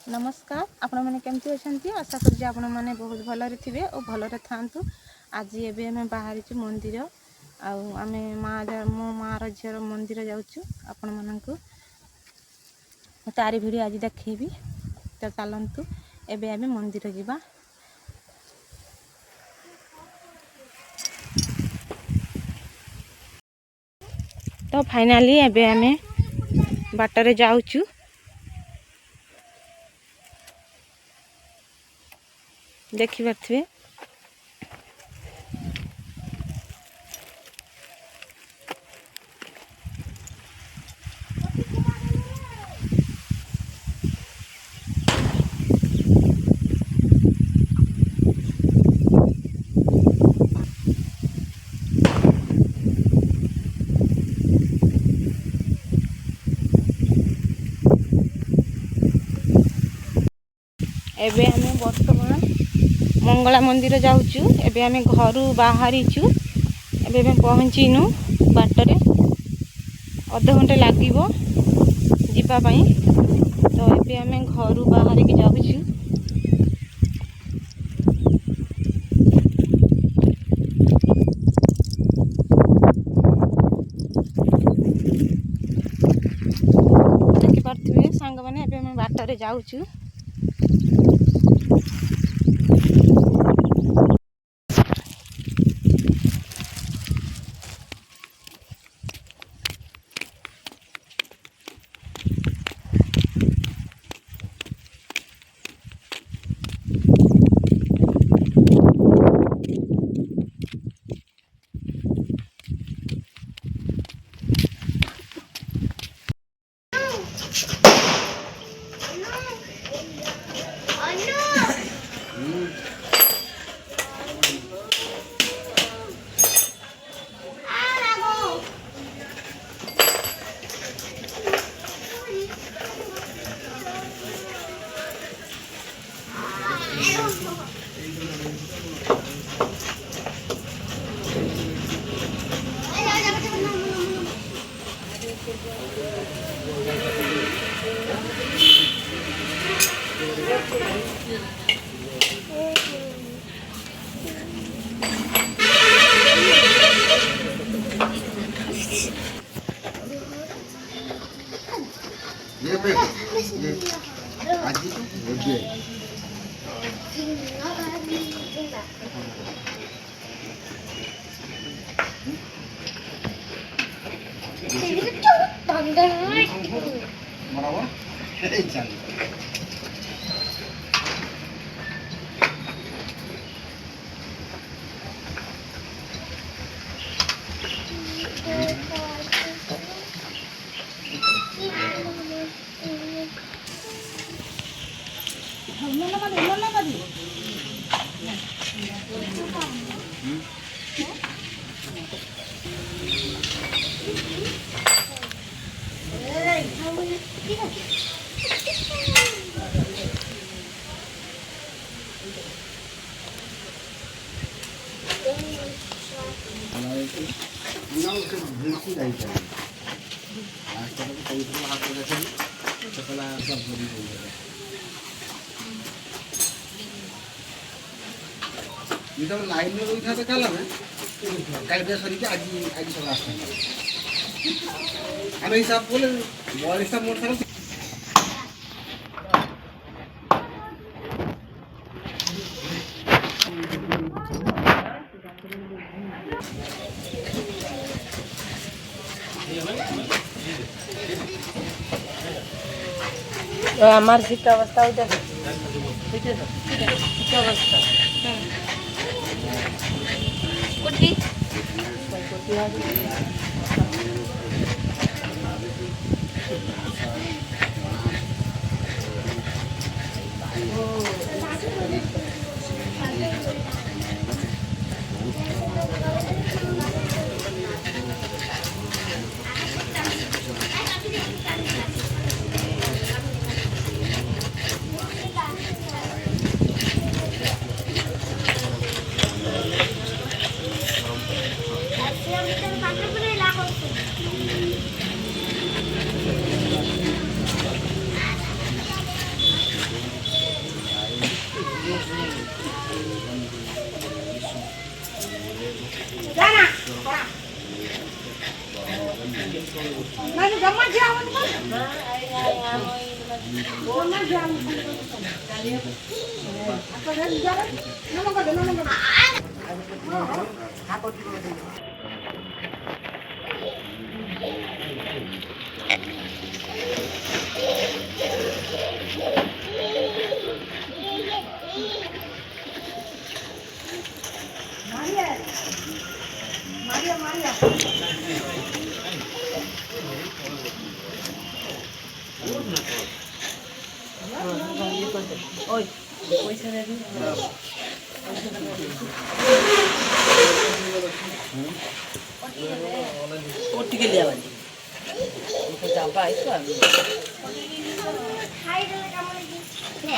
नमस्कार आपण मैंने केमती अच्छा आशा कर आपण मैंने बहुत भलरे थे और भलरे था। आज एवं आम बाहरी मंदिर आम मो मार झीर मंदिर जाऊँ आपण मानक तारी भिड़ी आज देखी तो चलतु एवं आम मंदिर जावा। तो फाइनाली एवं आम बाटर जाऊँ देखिपे एबे आम बर्तमान मंगला मंदिर जाऊँ। एबे आम घर बाहरी एबे पहुँचीनु बाटरे अध घंटे लगे जीवाई। तो एबे आम घर बाहर की जाऊँ। देखिपे सांग मैंने एबे आम बाटरे जाऊँ। लाइन में रही था कल कल सर आज आज सब रास्ता आम हिसाब बोले बड़ हिसाब मोटर साइकिल हमार ठीक अवस्था हो जाए अवस्था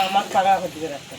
আমার পাড়া হচ্ছে রাস্তা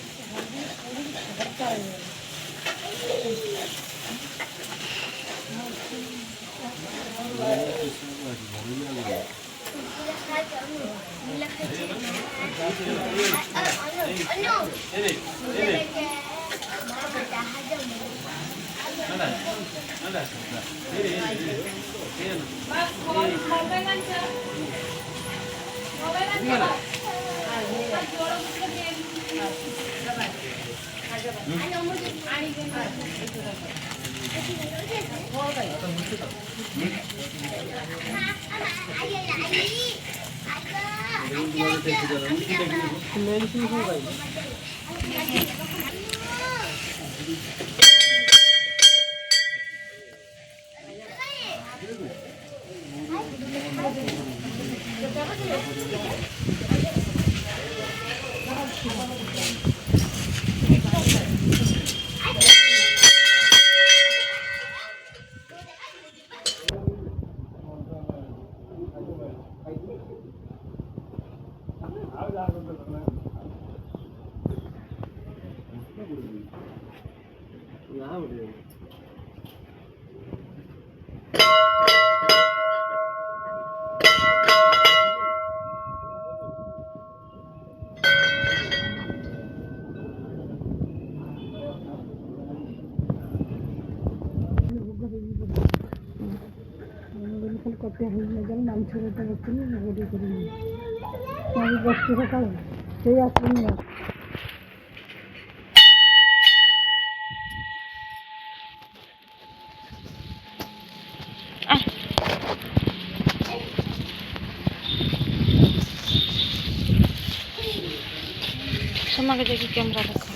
समागे देखी कैमरा देखो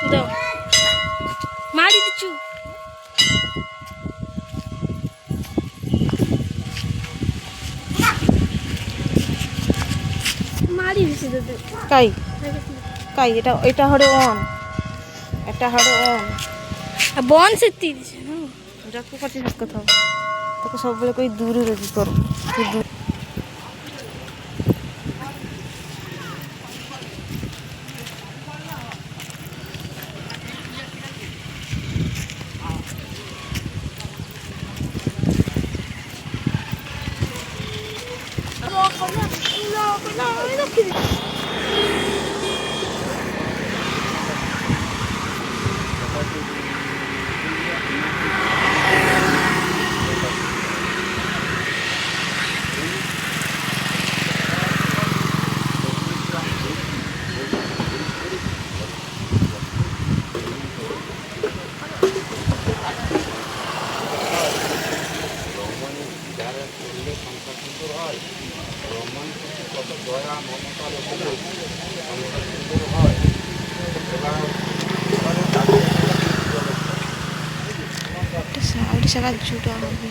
দাও মারি দিচ্ছু মারি দিছি দাদা কাই কাই এটা হরে অন এটা হরে অন বন সেতি দিছে যাকে করছি সব কথা তাকে ସବୁବେଳେ কই দূରରେ কি কর সারা জুটা হবে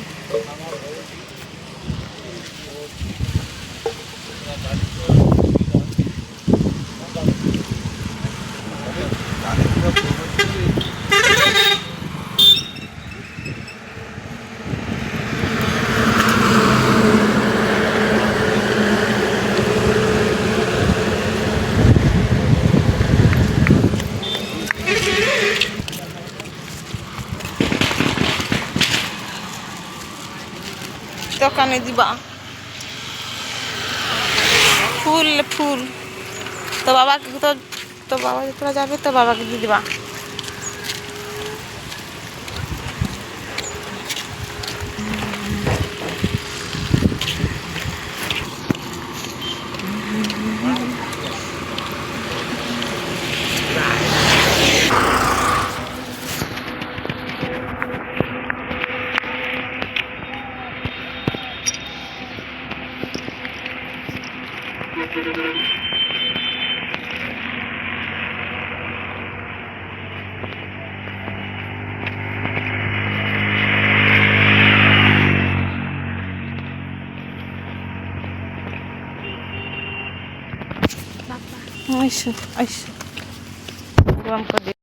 দোকানে দিবা ফুল ফুল তো বাবাকে তো বাবা যেতরা যাবে তো বাবাকে দিয়ে দিবা बापा ऐसा ऐसा हमको